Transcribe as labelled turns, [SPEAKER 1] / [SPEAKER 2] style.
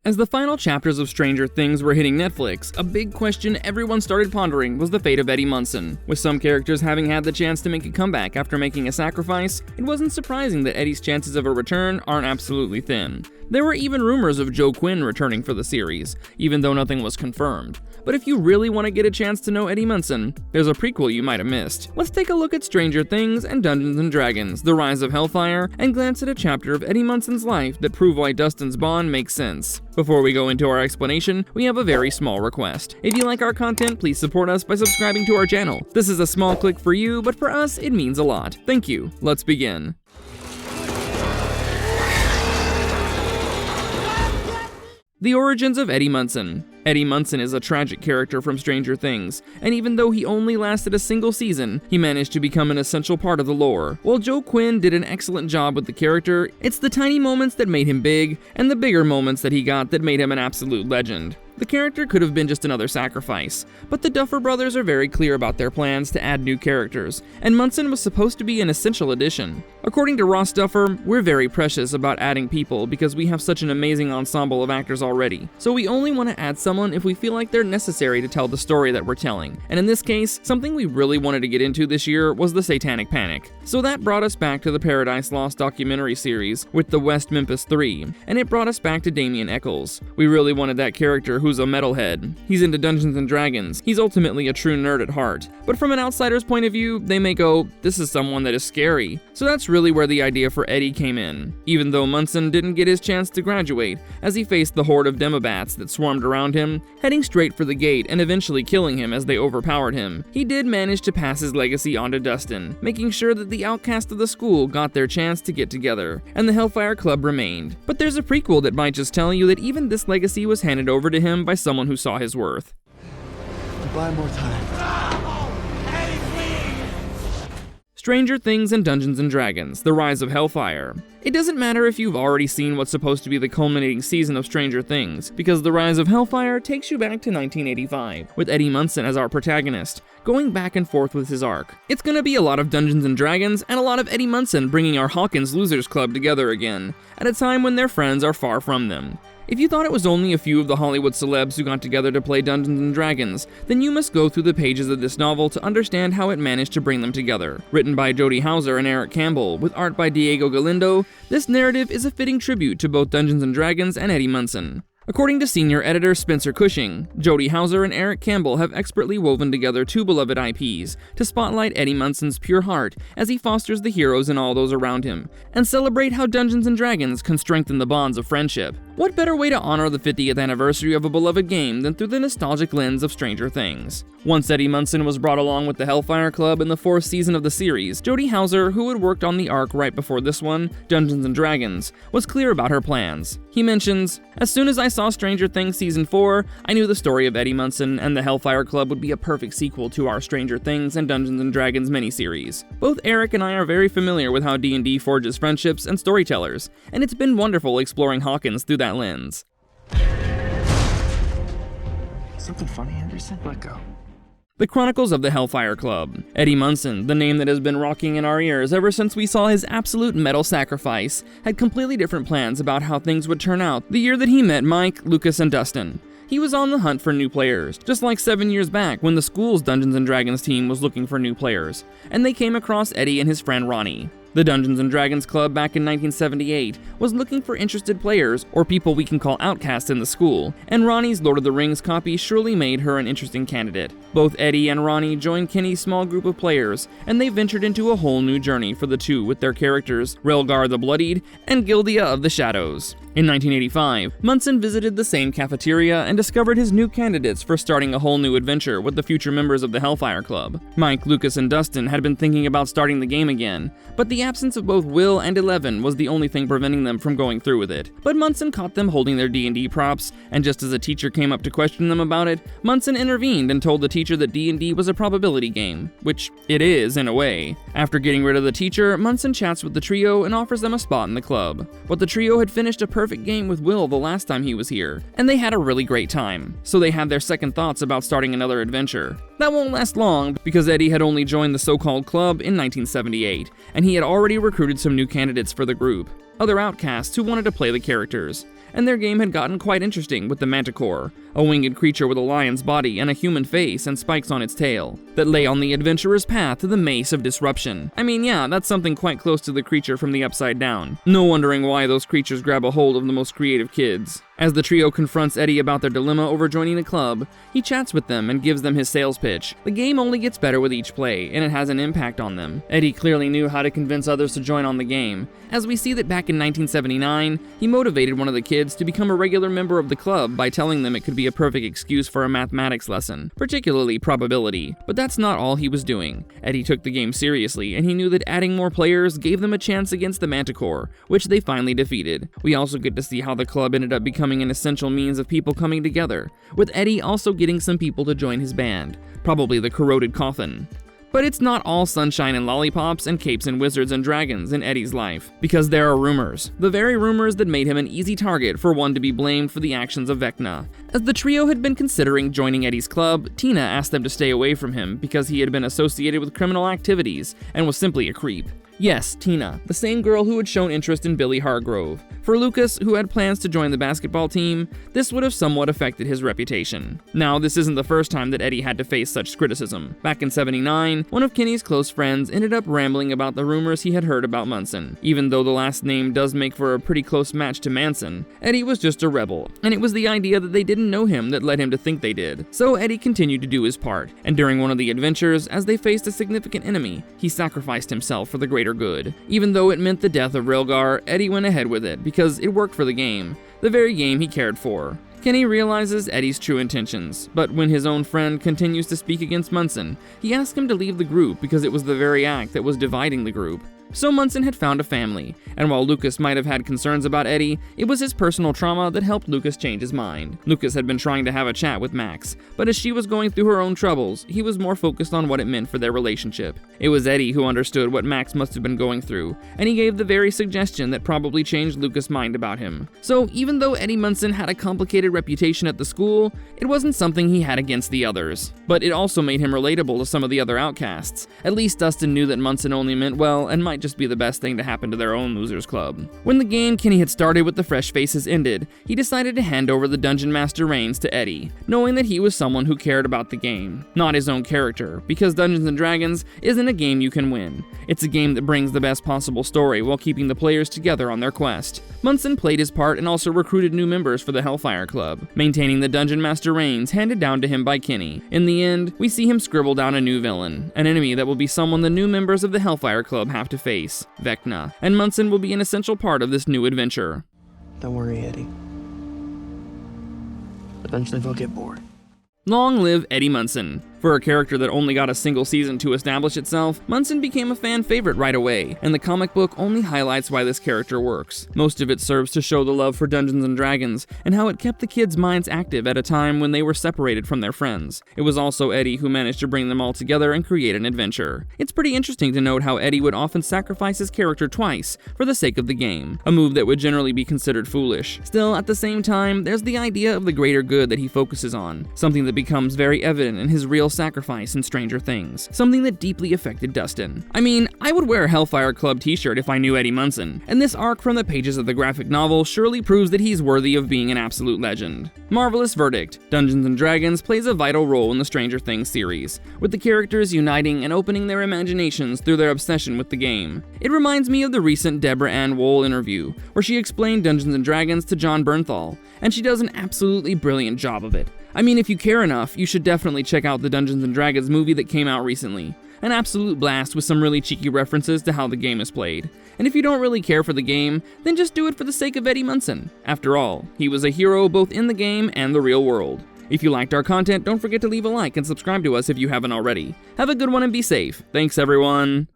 [SPEAKER 1] As the final chapters of Stranger Things were hitting Netflix, a big question everyone started pondering was the fate of Eddie Munson. With some characters having had the chance to make a comeback after making a sacrifice, it wasn't surprising that Eddie's chances of a return aren't absolutely thin. There were even rumors of Joe Quinn returning for the series, even though nothing was confirmed. But if you really want to get a chance to know Eddie Munson, there's a prequel you might have missed. Let's take a look at Stranger Things and Dungeons & Dragons: The Rise of Hellfire, and glance at a chapter of Eddie Munson's life that prove why Dustin's bond makes sense. Before we go into our explanation, we have a very small request. If you like our content, please support us by subscribing to our channel. This is a small click for you, but for us, it means a lot. Thank you. Let's begin. The origins of Eddie Munson. Eddie Munson is a tragic character from Stranger Things, and even though he only lasted a single season, he managed to become an essential part of the lore. While Joe Quinn did an excellent job with the character, it's the tiny moments that made him big, and the bigger moments that he got that made him an absolute legend. The character could have been just another sacrifice, but the Duffer Brothers are very clear about their plans to add new characters, and Munson was supposed to be an essential addition. According to Ross Duffer, we're very precious about adding people because we have such an amazing ensemble of actors already, so we only want to add someone if we feel like they're necessary to tell the story that we're telling. And in this case, something we really wanted to get into this year was the Satanic Panic. So that brought us back to the Paradise Lost documentary series with the West Memphis 3, and it brought us back to Damien Eccles. We really wanted that character who's a metalhead. He's into Dungeons & Dragons. He's ultimately a true nerd at heart. But from an outsider's point of view, they may go, this is someone that is scary. So that's really where the idea for Eddie came in. Even though Munson didn't get his chance to graduate, as he faced the horde of Demobats that swarmed around him, heading straight for the gate and eventually killing him as they overpowered him, he did manage to pass his legacy on to Dustin, making sure that the outcast of the school got their chance to get together, and the Hellfire Club remained. But there's a prequel that might just tell you that even this legacy was handed over to him by someone who saw his worth.
[SPEAKER 2] Buy more time.
[SPEAKER 1] Stranger Things and Dungeons & Dragons: The Rise of Hellfire. It doesn't matter if you've already seen what's supposed to be the culminating season of Stranger Things, because The Rise of Hellfire takes you back to 1985, with Eddie Munson as our protagonist, going back and forth with his arc. It's gonna be a lot of Dungeons & Dragons, and a lot of Eddie Munson bringing our Hawkins Losers Club together again, at a time when their friends are far from them. If you thought it was only a few of the Hollywood celebs who got together to play Dungeons & Dragons, then you must go through the pages of this novel to understand how it managed to bring them together. Written by Jody Houser and Eric Campbell, with art by Diego Galindo, this narrative is a fitting tribute to both Dungeons & Dragons and Eddie Munson. According to senior editor Spencer Cushing, Jody Houser and Eric Campbell have expertly woven together two beloved IPs to spotlight Eddie Munson's pure heart as he fosters the heroes and all those around him, and celebrate how Dungeons & Dragons can strengthen the bonds of friendship. What better way to honor the 50th anniversary of a beloved game than through the nostalgic lens of Stranger Things? Once Eddie Munson was brought along with the Hellfire Club in the 4th season of the series, Jody Houser, who had worked on the arc right before this one, Dungeons & Dragons, was clear about her plans. He mentions, "As soon as I saw Stranger Things Season 4, I knew the story of Eddie Munson and the Hellfire Club would be a perfect sequel to our Stranger Things and Dungeons & Dragons miniseries. Both Eric and I are very familiar with how D&D forges friendships and storytellers, and it's been wonderful exploring Hawkins through that lens."
[SPEAKER 2] Something funny, Anderson? Let go.
[SPEAKER 1] The Chronicles of the Hellfire Club. Eddie Munson, the name that has been rocking in our ears ever since we saw his absolute metal sacrifice, had completely different plans about how things would turn out the year that he met Mike, Lucas, and Dustin. He was on the hunt for new players, just like 7 years back when the school's Dungeons & Dragons team was looking for new players, and they came across Eddie and his friend Ronnie. The Dungeons & Dragons Club back in 1978 was looking for interested players, or people we can call outcasts in the school, and Ronnie's Lord of the Rings copy surely made her an interesting candidate. Both Eddie and Ronnie joined Kenny's small group of players, and they ventured into a whole new journey for the two with their characters, Relgar the Bloodied and Gildia of the Shadows. In 1985, Munson visited the same cafeteria and discovered his new candidates for starting a whole new adventure with the future members of the Hellfire Club. Mike, Lucas, and Dustin had been thinking about starting the game again, but the absence of both Will and Eleven was the only thing preventing them from going through with it. But Munson caught them holding their D&D props, and just as a teacher came up to question them about it, Munson intervened and told the teacher that D&D was a probability game, which it is in a way. After getting rid of the teacher, Munson chats with the trio and offers them a spot in the club. But the trio had finished a perfect game with Will the last time he was here, and they had a really great time, so they had their second thoughts about starting another adventure. That won't last long, because Eddie had only joined the so-called club in 1978, and he had already recruited some new candidates for the group, other outcasts who wanted to play the characters. and their game had gotten quite interesting with the Manticore, a winged creature with a lion's body and a human face and spikes on its tail, that lay on the adventurer's path to the Mace of Disruption. I mean, yeah, that's something quite close to the creature from the Upside Down. No wondering why those creatures grab a hold of the most creative kids. As the trio confronts Eddie about their dilemma over joining the club, he chats with them and gives them his sales pitch. The game only gets better with each play, and it has an impact on them. Eddie clearly knew how to convince others to join on the game, as we see that back in 1979, he motivated one of the kids to become a regular member of the club by telling them it could be a perfect excuse for a mathematics lesson, particularly probability. But that's not all he was doing. Eddie took the game seriously, and he knew that adding more players gave them a chance against the Manticore, which they finally defeated. We also get to see how the club ended up becoming an essential means of people coming together, with Eddie also getting some people to join his band, probably the Corroded Coffin. But it's not all sunshine and lollipops and capes and wizards and dragons in Eddie's life, because there are rumors, the very rumors that made him an easy target for one to be blamed for the actions of Vecna. As the trio had been considering joining Eddie's club, Tina asked them to stay away from him because he had been associated with criminal activities and was simply a creep. Yes, Tina, the same girl who had shown interest in Billy Hargrove. For Lucas, who had plans to join the basketball team, this would have somewhat affected his reputation. Now, this isn't the first time that Eddie had to face such criticism. Back in '79, one of Kenny's close friends ended up rambling about the rumors he had heard about Munson. Even though the last name does make for a pretty close match to Manson, Eddie was just a rebel, and it was the idea that they didn't know him that led him to think they did. So Eddie continued to do his part, and during one of the adventures, as they faced a significant enemy, he sacrificed himself for the greater good. Even though it meant the death of Rilgar, Eddie went ahead with it because it worked for the game he cared for. Kenny realizes Eddie's true intentions, but when his own friend continues to speak against Munson, he asks him to leave the group because it was the very act that was dividing the group. So Munson had found a family, and while Lucas might have had concerns about Eddie, it was his personal trauma that helped Lucas change his mind. Lucas had been trying to have a chat with Max, but as she was going through her own troubles, he was more focused on what it meant for their relationship. It was Eddie who understood what Max must have been going through, and he gave the very suggestion that probably changed Lucas' mind about him. So even though Eddie Munson had a complicated reputation at the school, it wasn't something he had against the others. But it also made him relatable to some of the other outcasts. At least Dustin knew that Munson only meant well and might just be the best thing to happen to their own losers club. When the game Kenny had started with the fresh faces ended, he decided to hand over the Dungeon Master reins to Eddie, knowing that he was someone who cared about the game, not his own character, because Dungeons & Dragons isn't a game you can win. It's a game that brings the best possible story while keeping the players together on their quest. Munson played his part and also recruited new members for the Hellfire Club, maintaining the Dungeon Master reins handed down to him by Kenny. In the end, we see him scribble down a new villain, an enemy that will be someone the new members of the Hellfire Club have to face, Vecna, and Munson will be an essential part of this new adventure.
[SPEAKER 2] Don't worry, Eddie. Eventually they'll get bored.
[SPEAKER 1] Long live Eddie Munson. For a character that only got a single season to establish itself, Munson became a fan favorite right away, and the comic book only highlights why this character works. Most of it serves to show the love for Dungeons & Dragons, and how it kept the kids' minds active at a time when they were separated from their friends. It was also Eddie who managed to bring them all together and create an adventure. It's pretty interesting to note how Eddie would often sacrifice his character twice for the sake of the game, a move that would generally be considered foolish. Still, at the same time, there's the idea of the greater good that he focuses on, something that becomes very evident in his real sacrifice in Stranger Things, something that deeply affected Dustin. I mean, I would wear a Hellfire Club t-shirt if I knew Eddie Munson, and this arc from the pages of the graphic novel surely proves that he's worthy of being an absolute legend. Marvelous verdict. Dungeons & Dragons plays a vital role in the Stranger Things series, with the characters uniting and opening their imaginations through their obsession with the game. It reminds me of the recent Deborah Ann Woll interview, where she explained Dungeons & Dragons to John Bernthal, and she does an absolutely brilliant job of it. I mean, if you care enough, you should definitely check out the Dungeons & Dragons movie that came out recently. An absolute blast with some really cheeky references to how the game is played. And if you don't really care for the game, then just do it for the sake of Eddie Munson. After all, he was a hero both in the game and the real world. If you liked our content, don't forget to leave a like and subscribe to us if you haven't already. Have a good one and be safe. Thanks, everyone.